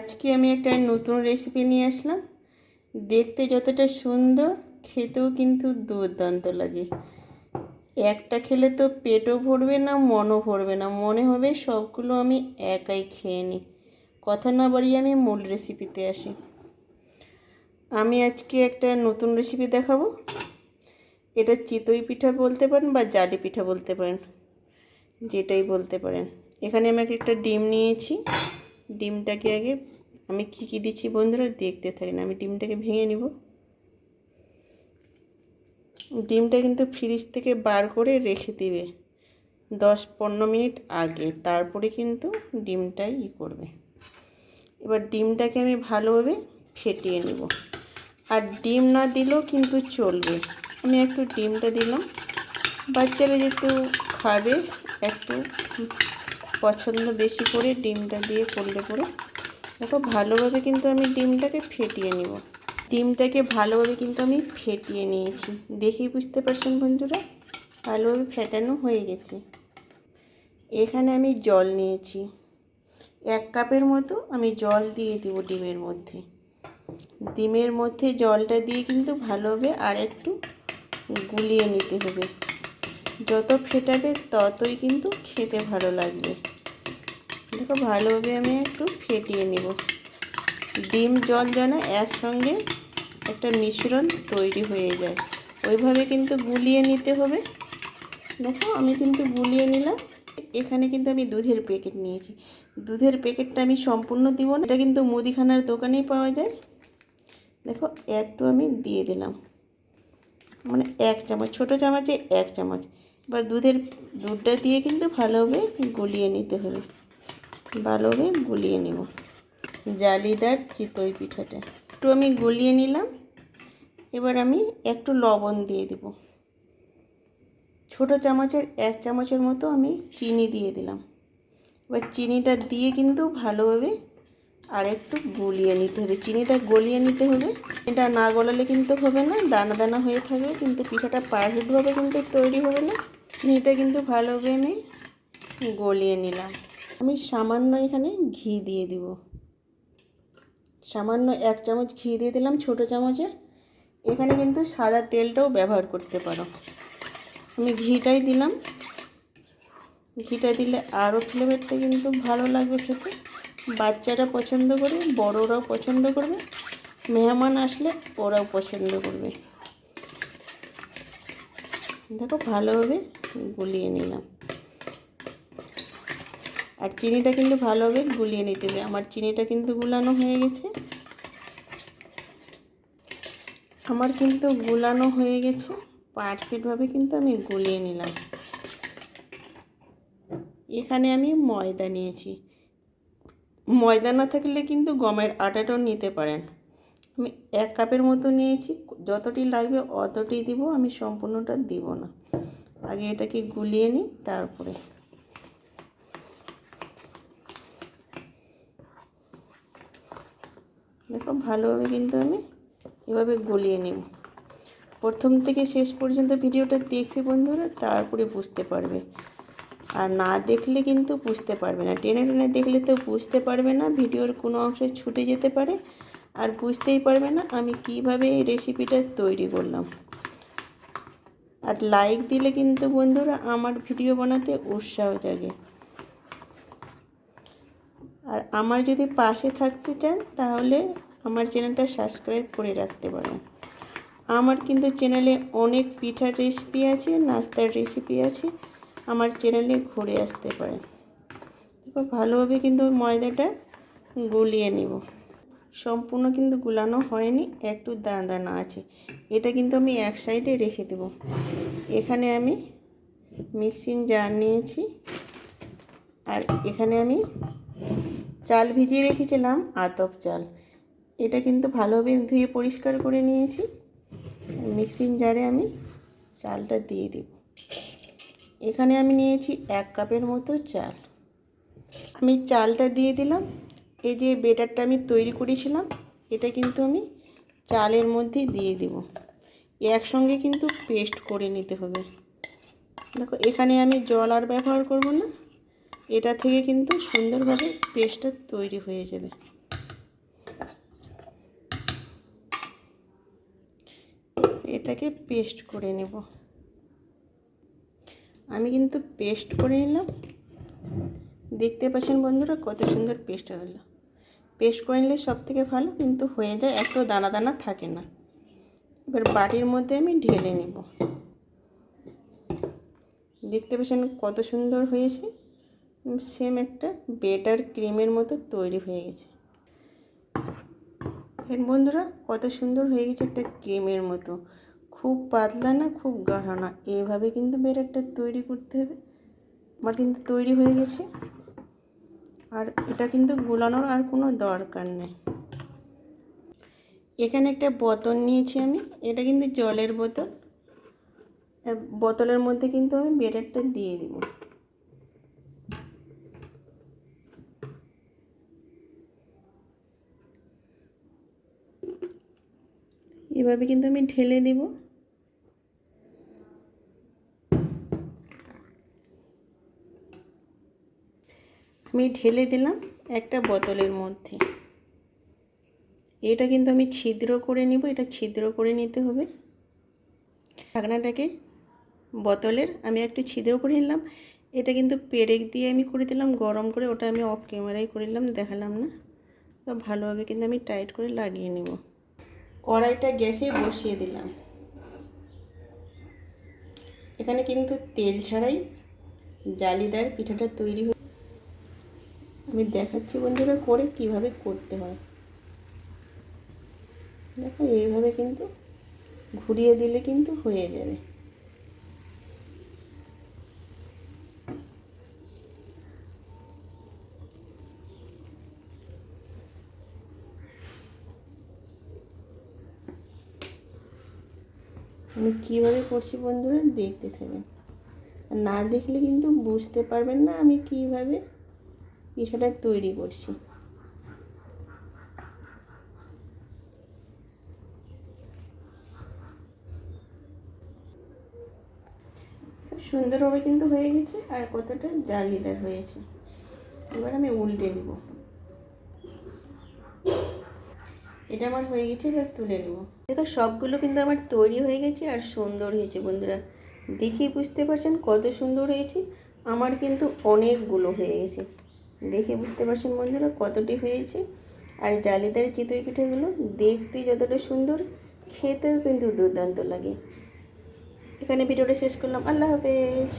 আজকে আমি একটা নতুন রেসিপি নিয়ে আসলাম। দেখতে যতটা সুন্দর, খেতেও কিন্তু দুর্দান্ত লাগে। একটা খেলে তো পেটও ভরবে না, মনও ভরবে না, মনে হবে সবগুলো আমি একাই খেয়ে নিই। কথা না বাড়িয়ে আমি মূল রেসিপিতে আসি। আমি আজকে একটা নতুন রেসিপি দেখাবো। এটা চিতই পিঠা বলতে পারেন বা জালি পিঠা বলতে পারেন, যেটাই বলতে পারেন। এখানে আমি একটা ডিম নিয়েছি। ডিমটাকে আগে আমি কী দিচ্ছি বন্ধুরা দেখতে থাকেন। আমি ডিমটাকে ভেঙে নিব। ডিমটা কিন্তু ফ্রিজ থেকে বার করে রেখে দিবে 10-15 মিনিট আগে, তারপরে কিন্তু ডিমটাই করবে। এবার ডিমটাকে আমি ভালোভাবে ফেটিয়ে নেব। আর ডিম না দিলেও কিন্তু চলবে। আমি একটু ডিমটা দিলাম, বাচ্চারা যেহেতু খাবে একটু পছন্দ বেশি করে ডিমটা দিয়ে করলে পরে দেখো ভালোভাবে কিন্তু আমি ডিমটাকে ফেটিয়ে নেব। ডিমটাকে ভালোভাবে কিন্তু আমি ফেটিয়ে নিয়েছি, দেখেই বুঝতে পারছেন বন্ধুরা ভালোভাবে ফেটানো হয়ে গেছে। এখানে আমি জল নিয়েছি 1 কাপের মতো। আমি জল দিয়ে দেব ডিমের মধ্যে। ডিমের মধ্যে জলটা দিয়ে কিন্তু ভালোভাবে আর একটু গুলিয়ে নিতে হবে। যত ফেটাবে ততই কিন্তু খেতে ভালো লাগবে। দেখো ভালোভাবে আমি একটু ফেটিয়ে নেব। ডিম জল যেন একসঙ্গে একটা মিশ্রণ তৈরি হয়ে যায়, ওইভাবে কিন্তু গুলিয়ে নিতে হবে। দেখো আমি কিন্তু গুলিয়ে নিলাম। এখানে কিন্তু আমি দুধের প্যাকেট নিয়েছি। দুধের প্যাকেটটা আমি সম্পূর্ণ দিব না, এটা কিন্তু মুদিখানার দোকানেই পাওয়া যায়। দেখো একটু আমি দিয়ে দিলাম, মানে 1 চামচ, ছোটো চামচে 1 চামচ। এবার দুধটা দিয়ে কিন্তু ভালোভাবে গুলিয়ে নিতে হবে। ভালোভাবে গুলিয়ে নেব জালিদার চিতই পিঠাটা। একটু আমি গুলিয়ে নিলাম। এবার আমি একটু লবণ দিয়ে দেব। ছোটো চামচের 1 চামচের মতো আমি চিনি দিয়ে দিলাম। এবার চিনিটা দিয়ে কিন্তু ভালোভাবে আর একটু গলিয়ে নিতে হবে। চিনিটা গলিয়ে নিতে হবে। এটা না গলালে কিন্তু হবে না, দানা দানা হয়ে থাকবে, কিন্তু পিঠাটা পারফেক্টভাবে কিন্তু তৈরি হবে না। চিনিটা কিন্তু ভালোভাবে আমি গলিয়ে নিলাম। আমি সামান্য এখানে ঘি দিয়ে দিব। সামান্য 1 চামচ ঘি দিয়ে দিলাম ছোটো চামচের। এখানে কিন্তু সাদা তেলটাও ব্যবহার করতে পারো। আমি ঘিটাই দিলাম। ঘিটা দিলে আরও ফ্লেভারটা কিন্তু ভালো লাগবে খেতে। বাচ্চারা পছন্দ করে, বড়রাও পছন্দ করবে, মেহমান আসলে ওরাও পছন্দ করবে। দেখো ভালোভাবে গুলিয়ে নিলাম। আর চিনিটা কিন্তু ভালোভাবে গুলিয়ে নিতে হবে। আমার চিনিটা কিন্তু গুলানো হয়ে গেছে। পারফেক্টভাবে কিন্তু আমি গুলিয়ে নিলাম। এখানে আমি ময়দা নিয়েছি। ময়দা না থাকলে কিন্তু গমের আটাটাও নিতে পারেন। আমি 1 কাপের মতো নিয়েছি, যতটি লাগবে অতটি দিব, আমি সম্পূর্ণটা দিব না। আগে এটাকে গুলিয়ে নিই, তারপরে দেখো ভালোভাবে কিন্তু আমি এভাবে গুলিয়ে নিব। প্রথম থেকে শেষ পর্যন্ত ভিডিওটা দেখবে বন্ধুরা, তারপরে বুঝতে পারবে। আর না দেখলে কিন্তু বুঝতে পারবে না। টেনে টেনে দেখলে তো বুঝতে পারবে না, ভিডিওর কোনো অংশ ছুটে যেতে পারে, আর বুঝতেই পারবে না আমি কিভাবে এই রেসিপিটা তৈরি করলাম। আর লাইক দিলে কিন্তু বন্ধুরা আমার ভিডিও বানাতে উৎসাহ জাগে। আর আমার যদি পাশে থাকতে চান তাহলে আমার চ্যানেলটা সাবস্ক্রাইব করে রাখতে পারেন। আমার কিন্তু চ্যানেলে অনেক পিঠার রেসিপি আছে, নাস্তার রেসিপি আছে, আমার চ্যানেলে ঘুরে আসতে পারেন। দেখো ভালোভাবে কিন্তু ময়দাটা গুলিয়ে নিব। সম্পূর্ণ কিন্তু গুলানো হয়নি, একটু দানা দানা আছে। এটা কিন্তু আমি এক সাইডে রেখে দেব। এখানে আমি মিক্সিং জার নিয়েছি। আর এখানে আমি চাল ভিজিয়ে রেখেছিলাম, আতপ চাল। এটা কিন্তু ভালোভাবে ধুয়ে পরিষ্কার করে নিয়েছি। মিক্সিং জারে আমি চালটা দিয়ে দেব। এখানে আমি নিয়েছি 1 কাপের মতো চাল। আমি চালটা দিয়ে দিলাম। এই যে বেটারটা আমি তৈরি করেছিলাম, এটা কিন্তু আমি চালের মধ্যে দিয়ে দেব। একসঙ্গে কিন্তু পেস্ট করে নিতে হবে। দেখো এখানে আমি জল আর ব্যবহার করব না, এটা থেকে কিন্তু সুন্দরভাবে পেস্টটা তৈরি হয়ে যাবে। এটাকে পেস্ট করে নেব। আমি কিন্তু পেস্ট করে নিলাম। দেখতে পাচ্ছেন বন্ধুরা কত সুন্দর পেস্ট হলো। পেস্ট করে নিলে সব থেকে ভালো, কিন্তু হয়ে যায়, একটু দানা দানা থাকে না। এবার বাটির মধ্যে আমি ঢেলে নেব। দেখতে পাচ্ছেন কত সুন্দর হয়েছে, সেম একটা বেটার ক্রিমের মতো তৈরি হয়ে গেছে। বন্ধুরা কত সুন্দর হয়ে গেছে, একটা ক্রিমের মতো, খুব পাতলা না খুব গাঢ় না, এইভাবে কিন্তু বেটারটা তৈরি করতে হবে। আমার কিন্তু তৈরি হয়ে গেছে, আর এটা কিন্তু গোলানোর আর কোনো দরকার নেই। এখানে একটা বোতল নিয়েছি আমি, এটা কিন্তু জলের বোতল। আর বোতলের মধ্যে কিন্তু আমি বেটারটা দিয়ে দিব। এভাবে কিন্তু আমি ঢেলে দিব। আমি ঢেলে দিলাম একটা বোতলের মধ্যে। এটা কিন্তু আমি ছিদ্র করে নিব, এটা ছিদ্র করে নিতে হবে। ঢাকনাটাকে বোতলের আমি একটু ছিদ্র করে নিলাম। এটা কিন্তু পেরেক দিয়ে আমি করে দিলাম গরম করে, ওটা আমি অফ ক্যামেরায় করে নিলাম, দেখালাম না। তো ভালোভাবে কিন্তু আমি টাইট করে লাগিয়ে নেব। কড়াইটা গ্যাসে বসিয়ে দিলাম। এখানে কিন্তু তেল ছাড়াই জালিদার পিঠাটা তৈরি হয়ে, আমি দেখাচ্ছি বন্ধুরা করে কিভাবে করতে হয়। দেখো এইভাবে কিন্তু ঘুরিয়ে দিলে কিন্তু হয়ে যাবে। আমি কীভাবে করছি বন্ধুরা দেখতে থাকেন, না দেখলে কিন্তু বুঝতে পারবেন না আমি কিভাবে পিঠাটা তৈরি করছি। সুন্দরভাবে কিন্তু হয়ে গেছে, আর কতটা জালিদার হয়েছে। এবার আমি উল্টে নেব। এটা আমার হয়ে গেছে, এবার তুলে নেব। দেখো সবগুলো কিন্তু আমার তৈরি হয়ে গেছে, আর সুন্দর হয়েছে বন্ধুরা, দেখেই বুঝতে পারছেন কত সুন্দর হয়েছে। আমার কিন্তু অনেকগুলো হয়ে গেছে, দেখে বুঝতে পারছেন বন্ধুরা কতটি হয়েছে। আর জালিদার চিতই পিঠাগুলো দেখতে যতটা সুন্দর, খেতেও কিন্তু দুর্দান্ত লাগে। এখানে ভিডিওটা শেষ করলাম। আল্লাহ হাফেজ।